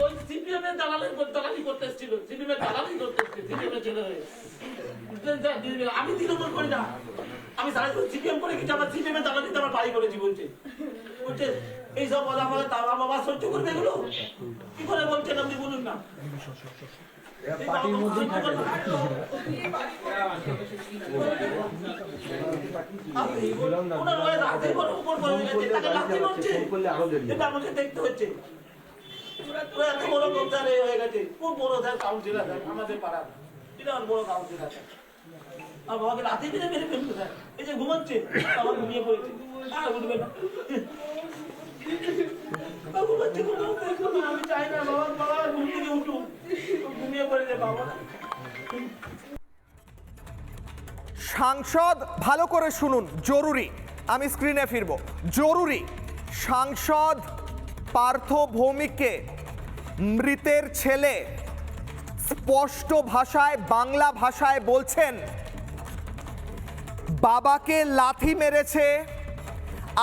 ওই সিপিএম এর দালালি করতে এসেছিল, সিপিএম এর দালালি করতে এসেছিল, সিপিএম এর ছেলে হয়ে। আমি তৃণমূল করি না, আমি সিপিএম করে কিছু আমার সিপিএম এর দালালিতে আমার বাড়ি করেছি বলছে। বলছে এইসব বলা বলে তা বাবা সহ্য করবে এগুলো? কি করে বলছেন আপনি বলুন না? পার্টির মধ্যেই থাকে। আমাকে দেখতে হচ্ছে এত বড় কবজার হয়ে গেছে, খুব বড় কাউন্সিলার আমাদের পাড়ার, বিরাট বড় কাউন্সিলার। আর বাবাকে রাতে মেরে মেরে ফেলতে থাকে, এই যে ঘুমাচ্ছে বাবা ঘুমিয়ে পড়েছে, আর উঠবে না। আমি চাই না বাবা, বাবা ঘুম থেকে উঠুন, ঘুমিয়ে পড়েছে বাবা। সাংসদ, ভালো করে শুনুন, জরুরি, আমি স্ক্রিনে ফিরব, জরুরি। সাংসদ পার্থ ভৌমিককে মৃতের ছেলে স্পষ্ট ভাষায়, বাংলা ভাষায় বলছেন, বাবাকে লাথি মেরেছে,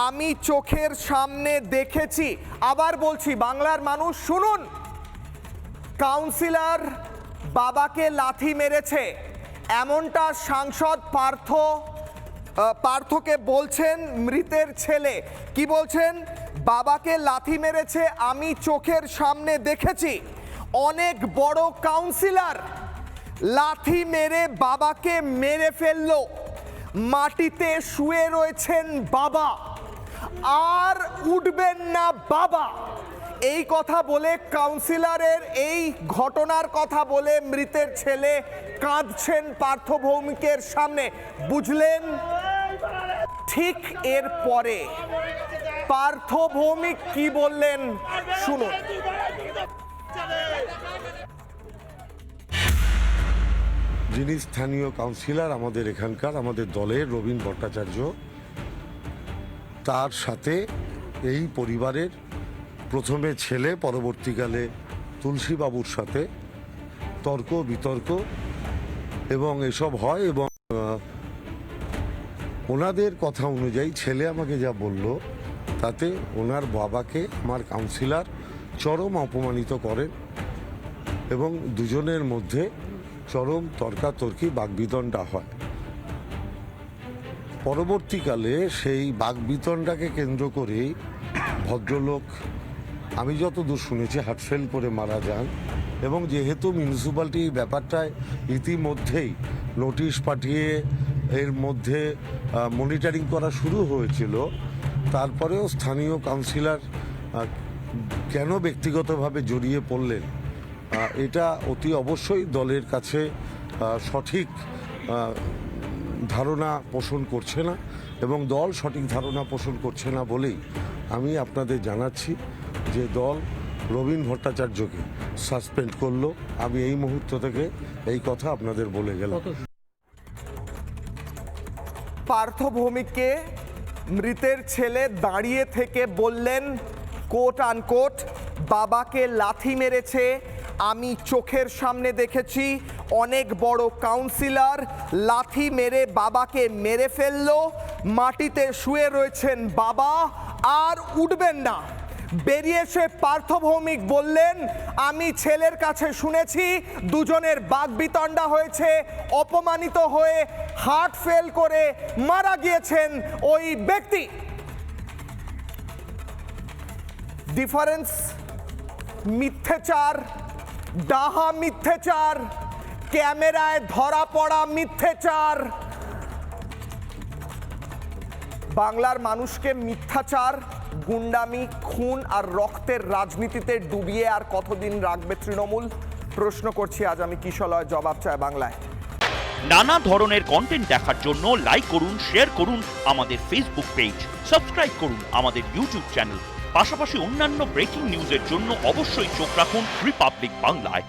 আমি চোখের সামনে দেখেছি। আবার বলছি, বাংলার মানুষ শুনুন, কাউন্সিলর বাবাকে লাথি মেরেছে এমনটা সাংসদ পার্থকে বলছেন মৃতের ছেলে। কি বলছেন? বাবাকে লাথি মেরেছে, আমি চোখের সামনে দেখেছি। অনেক বড় কাউন্সিলর লাথি মেরে বাবাকে মেরে ফেললো, মাটিতে শুয়ে রয়েছেন বাবা, আর উঠবেন না বাবা। এই কথা বলে, কাউন্সিলরের এই ঘটনার কথা বলে মৃতের ছেলে কাঁদছেন পার্থ ভৌমিকের সামনে। বুঝলেন? ঠিক এর পরে পার্থ ভৌমিক কি বললেন শুনুন। যিনি স্থানীয় কাউন্সিলর আমাদের এখানকার, আমাদের দলের রবীন ভট্টাচার্য, তার সাথে এই পরিবারের প্রথমে ছেলে, পরবর্তীকালে তুলসীবাবুর সাথে তর্ক বিতর্ক এবং এসব হয়। এবং ওনাদের কথা অনুযায়ী ছেলে আমাকে যা বলল, তাতে ওনার বাবাকে আমার কাউন্সিলর চরম অপমানিত করেন এবং দুজনের মধ্যে চরম তর্কাতর্কি, বাগবিতণ্ডা হয়। পরবর্তীকালে সেই বাগবিতণ্ডাকে কেন্দ্র করেই ভদ্রলোক, আমি যতদূর শুনেছি, হার্টফেল করে মারা যান। এবং যেহেতু মিউনিসিপ্যালিটি ব্যাপারটায় ইতিমধ্যেই নোটিশ পাঠিয়ে এর মধ্যে মনিটরিং করা শুরু হয়েছিল, তারপরেও স্থানীয় কাউন্সিলর কেন ব্যক্তিগতভাবে জড়িয়ে পড়লেন, এটা অতি অবশ্যই দলের কাছে সঠিক ধারণা পোষণ করছে না, এবং দল সঠিক ধারণা পোষণ করছে না বলেই আমি আপনাদের জানাচ্ছি যে দল রবীন ভট্টাচার্যকে সাসপেন্ড করলো। আমি এই মুহূর্ত থেকে এই কথা আপনাদের বলে গেলাম। পার্থ ভৌমিককে মৃতের ছেলে দাঁড়িয়ে থেকে বললেন, কোট আনকোট, বাবাকে লাথি মেরেছে, আমি চোখের সামনে দেখেছি। অনেক বড় কাউন্সিলর লাথি মেরে বাবাকে মেরে ফেললো, মাটিতে শুয়ে রয়েছেন বাবা, আর উঠবেন না। বেরিয়ে এসে পার্থ ভৌমিক বললেন, আমি ছেলের কাছে শুনেছি দুজনের বাগবিতণ্ডা হয়েছে, অপমানিত হয়ে হার্ট ফেল করে মারা গিয়েছেন ওই ব্যক্তি। ডিফারেন্স, মিথ্যেচার, ডাহা মিথ্যেচার, ক্যামেরায় ধরা পড়া মিথ্যেচার। বাংলার মানুষকে মিথ্যাচার, গুন্ডামি, খুন আর রক্তের রাজনীতিতে ডুবিয়ে আর কতদিন রাখবে তৃণমূল? প্রশ্ন করছি আজ আমি, কিশলয় জবাব চায় বাংলায়। নানা ধরনের কন্টেন্ট দেখার জন্য লাইক করুন, শেয়ার করুন আমাদের ফেসবুক পেজ, সাবস্ক্রাইব করুন আমাদের ইউটিউব চ্যানেল। পাশাপাশি অন্যান্য ব্রেকিং নিউজের জন্য অবশ্যই চোখ রাখুন রিপাবলিক বাংলায়।